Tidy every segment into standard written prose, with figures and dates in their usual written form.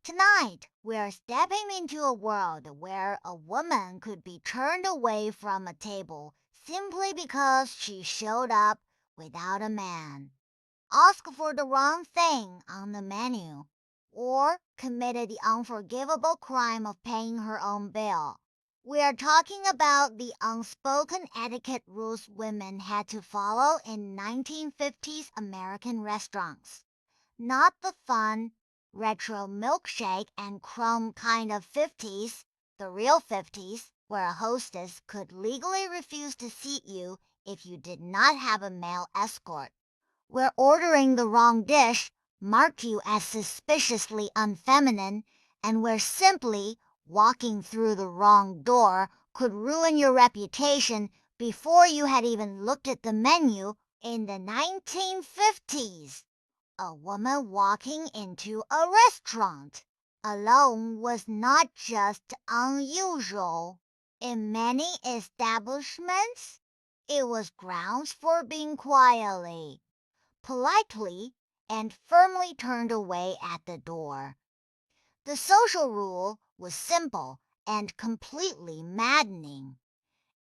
Tonight, we're stepping into a world where a woman could be turned away from a table simply because she showed up without a man, asked for the wrong thing on the menu, or committed the unforgivable crime of paying her own bill. We are talking about the unspoken etiquette rules women had to follow in 1950s American restaurants. Not the fun, retro milkshake and chrome kind of 50s, the real 50s, where a hostess could legally refuse to seat you if you did not have a male escort, where ordering the wrong dish marked you as suspiciously unfeminine, and where simply walking through the wrong door could ruin your reputation before you had even looked at the menu. In the 1950s, a woman walking into a restaurant alone was not just unusual. In many establishments, it was grounds for being quietly, politely, and firmly turned away at the door. The social rule was simple and completely maddening.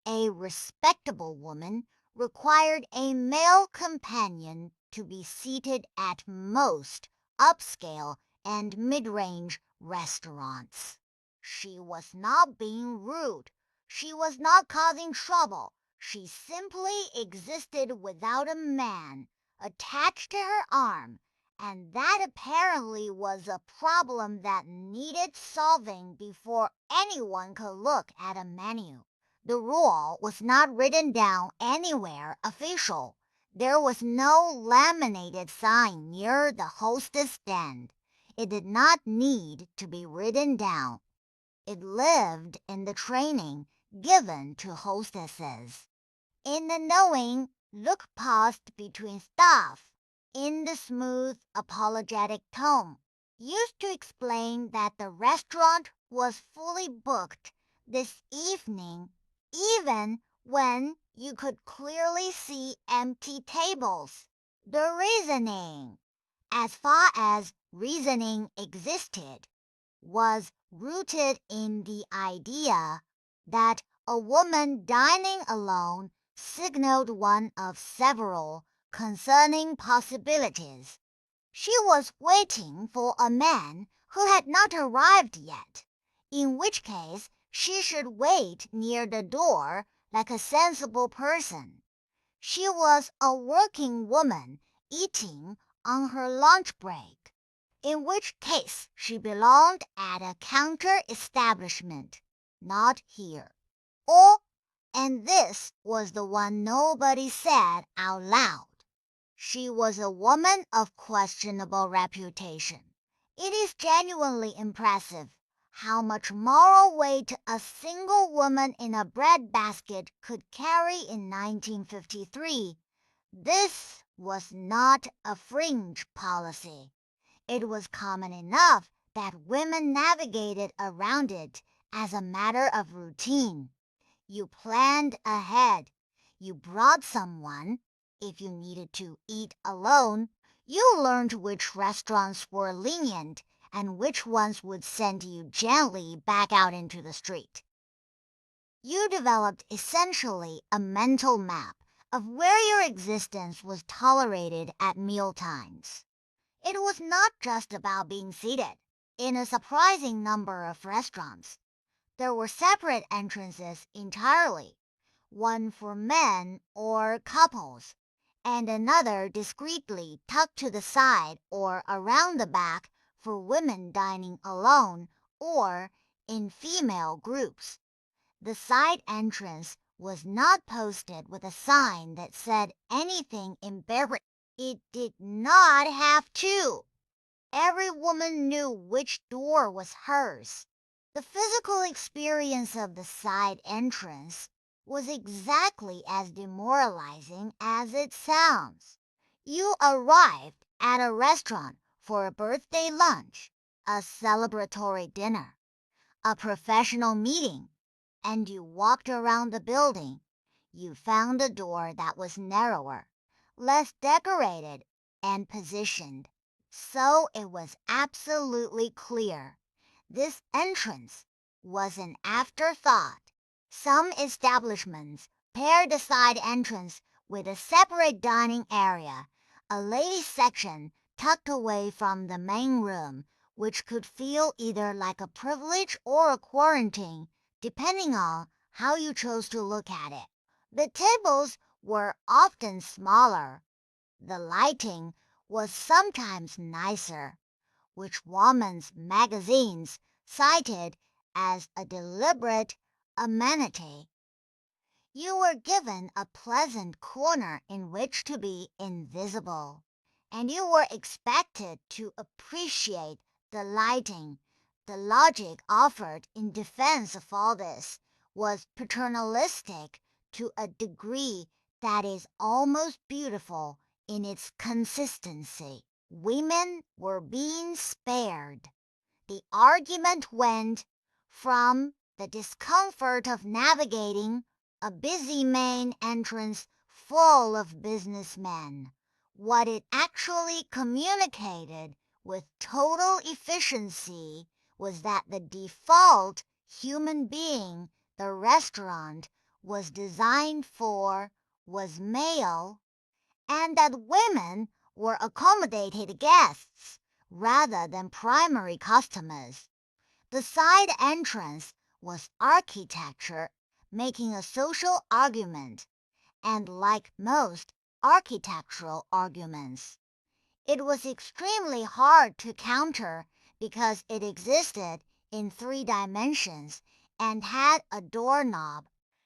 A respectable woman required a male companion to be seated at most upscale and mid-range restaurants. She was not being rude. She was not causing trouble. She simply existed without a man attached to her arm, and that apparently was a problem that needed solving before anyone could look at a menu. The rule was not written down anywhere official. There was no laminated sign near the hostess stand. It did not need to be written down. It lived in the training given to hostesses, in the knowing look passed between staff, in the smooth, apologetic tone used to explain that the restaurant was fully booked this evening, even when you could clearly see empty tables. The reasoning, as far as reasoning existed, was rooted in the idea that a woman dining alone signaled one of several concerning possibilities. She was waiting for a man who had not arrived yet, in which case she should wait near the door like a sensible person. She was a working woman eating on her lunch break, in which case she belonged at a counter establishment, not here. Or, and this was the one nobody said out loud, she was a woman of questionable reputation. It is genuinely impressive how much moral weight a single woman in a breadbasket could carry in 1953. This was not a fringe policy. It was common enough that women navigated around it as a matter of routine. You planned ahead. You brought someone. If you needed to eat alone, you learned which restaurants were lenient and which ones would send you gently back out into the street. You developed essentially a mental map of where your existence was tolerated at meal times. It was not just about being seated. In a surprising number of restaurants, there were separate entrances entirely, one for men or couples, and another discreetly tucked to the side or around the back for women dining alone or in female groups. The side entrance was not posted with a sign that said anything embarrassing. It did not have to. Every woman knew which door was hers. The physical experience of the side entrance was exactly as demoralizing as it sounds. You arrived at a restaurant for a birthday lunch, a celebratory dinner, a professional meeting, and you walked around the building. You found a door that was narrower, less decorated, and positioned So it was absolutely clear. This entrance was an afterthought. Some establishments paired the side entrance with a separate dining area, a ladies' section tucked away from the main room, which could feel either like a privilege or a quarantine, depending on how you chose to look at it. The tables were often smaller. The lighting was sometimes nicer, which women's magazines cited as a deliberate amenity. You were given a pleasant corner in which to be invisible, and you were expected to appreciate the lighting. The logic offered in defense of all this was paternalistic to a degree that is almost beautiful in its consistency. Women were being spared. The argument went from the discomfort of navigating a busy main entrance full of businessmen. What it actually communicated with total efficiency was that the default human being the restaurant was designed for was male, and that women were accommodated guests rather than primary customers. The side entrance was architecture making a social argument, and like most architectural arguments, it was extremely hard to counter because it existed in 3 dimensions and had a doorknob.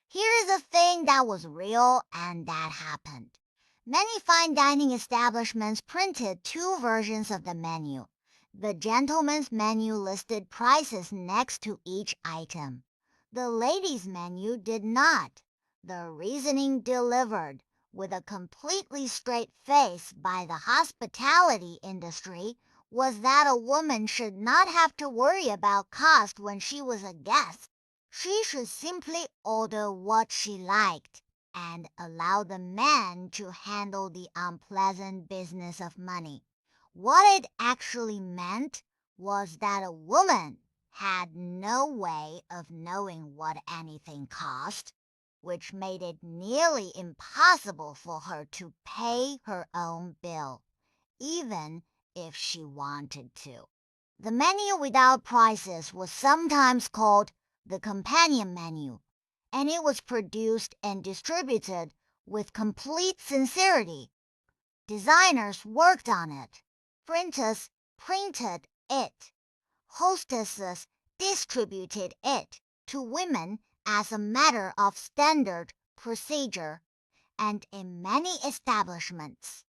Here is a thing that was real and that happened. Many fine dining establishments printed 2 versions of the menu. The gentleman's menu listed prices next to each item. The ladies' menu did not. The reasoning delivered with a completely straight face by the hospitality industry was that a woman should not have to worry about cost when she was a guest. She should simply order what she liked and allow the man to handle the unpleasant business of money. What it actually meant was that a woman had no way of knowing what anything cost, which made it nearly impossible for her to pay her own bill, even if she wanted to. The menu without prices was sometimes called the companion menu, and it was produced and distributed with complete sincerity. Designers worked on it. Printers printed it. Hostesses distributed it to women as a matter of standard procedure, and in many establishments,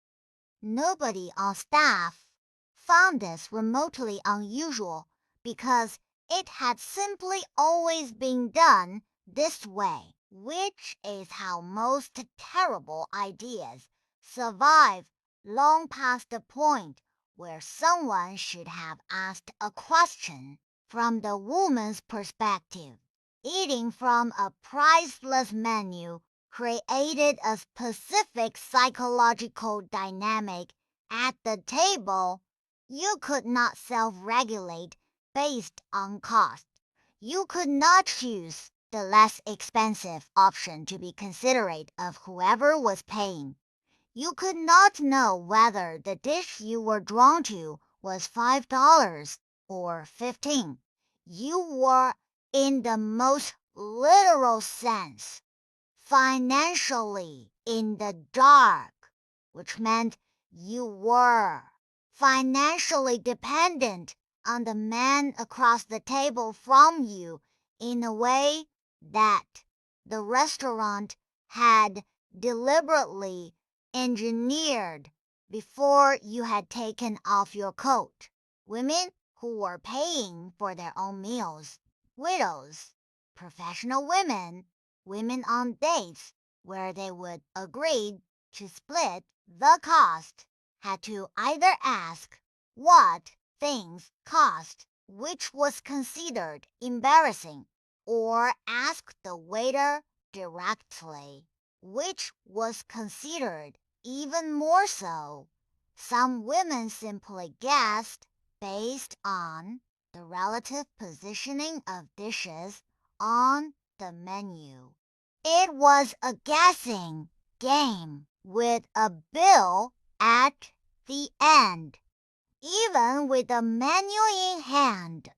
nobody on staff found this remotely unusual because it had simply always been done this way, which is how most terrible ideas survive long past the point where someone should have asked a question from the woman's perspective. Eating from a priceless menu created a specific psychological dynamic at the table. You could not self-regulate based on cost. You could not choose the less expensive option to be considerate of whoever was paying. You could not know whether the dish you were drawn to was $5 or 15. You were, in the most literal sense, financially in the dark, which meant you were financially dependent on the man across the table from you in a way that the restaurant had deliberately engineered before you had taken off your coat. Women who were paying for their own meals, widows, professional women, women on dates where they would agree to split the cost, had to either ask what things cost, which was considered embarrassing, or ask the waiter directly, which was considered even more so. Some women simply guessed based on the relative positioning of dishes on the menu. It was a guessing game with a bill at the end, even with a menu in hand.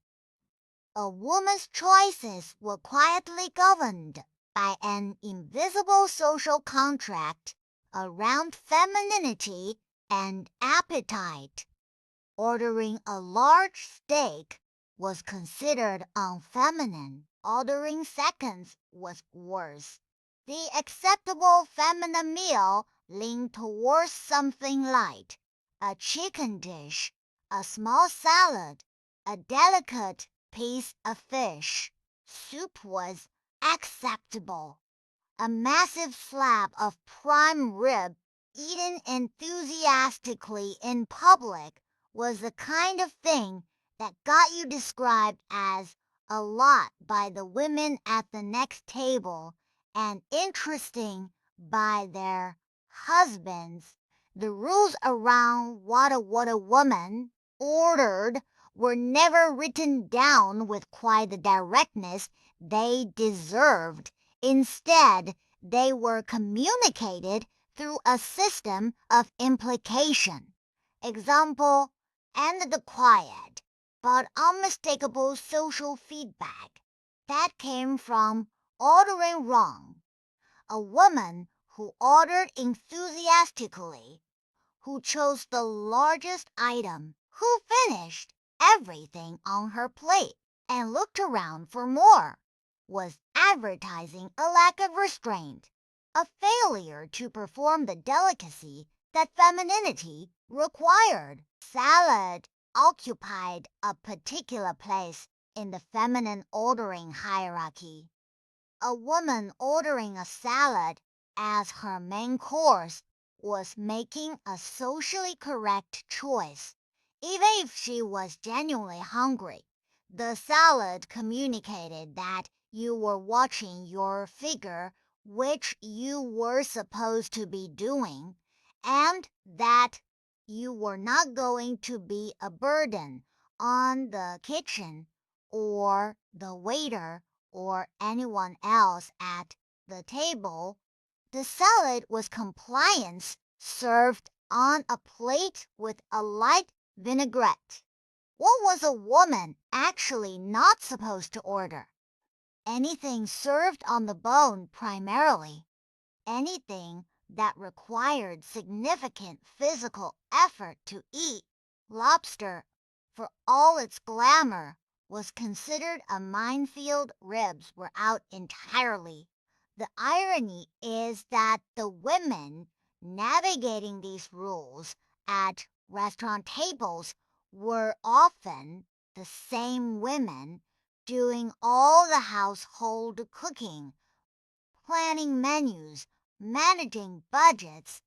A woman's choices were quietly governed by an invisible social contract around femininity and appetite. Ordering a large steak was considered unfeminine. Ordering seconds was worse. The acceptable feminine meal leaned towards something light, a chicken dish, a small salad, a delicate piece of fish. Soup was acceptable. A massive slab of prime rib eaten enthusiastically in public was the kind of thing that got you described as a lot by the women at the next table and interesting by their husbands. The rules around what a woman ordered were never written down with quite the directness they deserved. Instead, they were communicated through a system of implication. Example, and the quiet but unmistakable social feedback that came from ordering wrong. A woman who ordered enthusiastically, who chose the largest item, who finished everything on her plate and looked around for more, was advertising a lack of restraint, a failure to perform the delicacy that femininity required. Salad occupied a particular place in the feminine ordering hierarchy. A woman ordering a salad as her main course was making a socially correct choice, even if she was genuinely hungry. The salad communicated that you were watching your figure, which you were supposed to be doing, and that you were not going to be a burden on the kitchen or the waiter or anyone else at the table. The salad was compliance served on a plate with a light vinaigrette. What was a woman actually not supposed to order? Anything served on the bone primarily. Anything that required significant physical effort to eat. Lobster, for all its glamour, was considered a minefield. Ribs were out entirely. The irony is that the women navigating these rules at restaurant tables were often the same women doing all the household cooking, planning menus, managing budgets,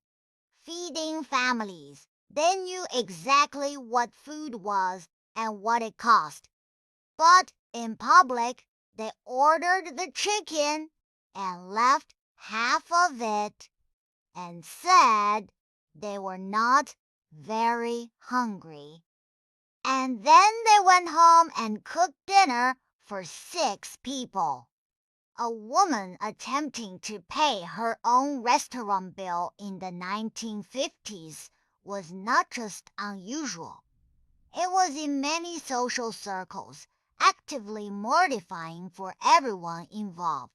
feeding families. They knew exactly what food was and what it cost. But in public, they ordered the chicken and left half of it and said they were not very hungry. And then they went home and cooked dinner for 6 people. A woman attempting to pay her own restaurant bill in the 1950s was not just unusual. It was in many social circles actively mortifying for everyone involved.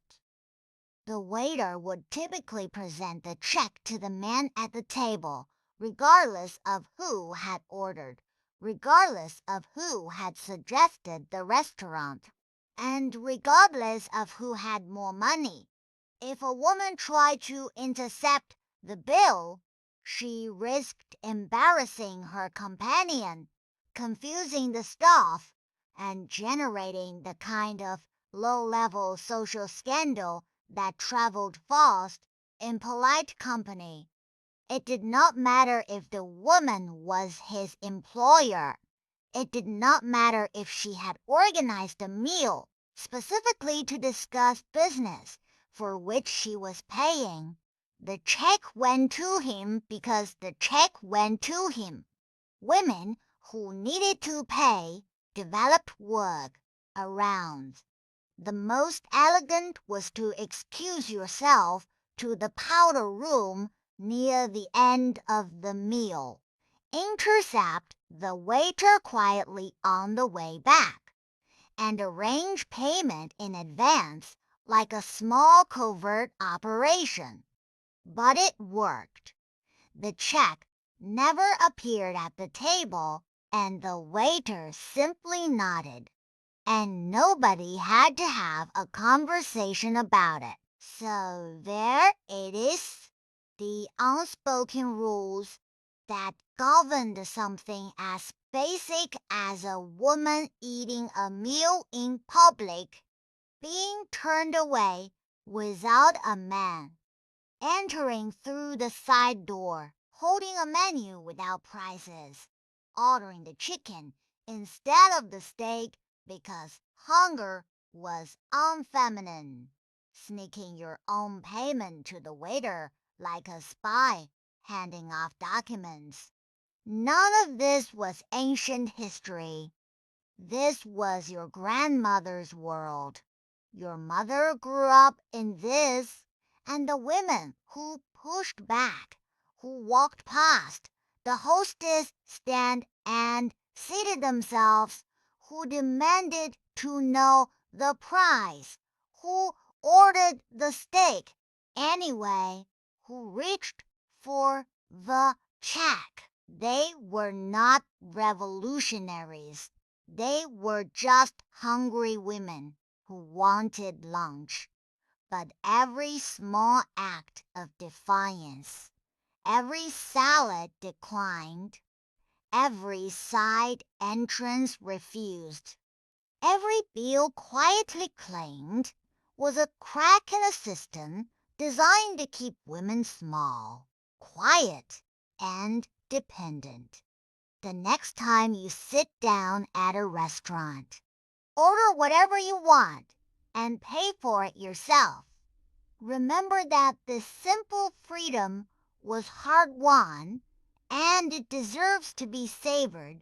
The waiter would typically present the check to the man at the table, regardless of who had ordered, regardless of who had suggested the restaurant, and regardless of who had more money. If a woman tried to intercept the bill, she risked embarrassing her companion, confusing the staff, and generating the kind of low-level social scandal that traveled fast in polite company. It did not matter if the woman was his employer. It did not matter if she had organized a meal specifically to discuss business for which she was paying. The check went to him because the check went to him. Women who needed to pay developed work around. The most elegant was to excuse yourself to the powder room near the end of the meal. Intercept the waiter quietly on the way back, and arrange payment in advance like a small covert operation. But it worked. The check never appeared at the table, and the waiter simply nodded, and nobody had to have a conversation about it. So there it is, the unspoken rules that governed something as basic as a woman eating a meal in public being turned away without a man entering through the side door, holding a menu without prices, ordering the chicken instead of the steak because hunger was unfeminine, sneaking your own payment to the waiter like a spy handing off documents. None of this was ancient history. This was your grandmother's world. Your mother grew up in this, and the women who pushed back, who walked past the hostess stand and seated themselves, who demanded to know the price, who ordered the steak anyway, who reached for the check. They were not revolutionaries. They were just hungry women who wanted lunch. But every small act of defiance, every salad declined, every side entrance refused, every bill quietly claimed, was a crack in a system designed to keep women small, quiet, and dependent. The next time you sit down at a restaurant, order whatever you want and pay for it yourself. Remember that this simple freedom was hard won and it deserves to be savored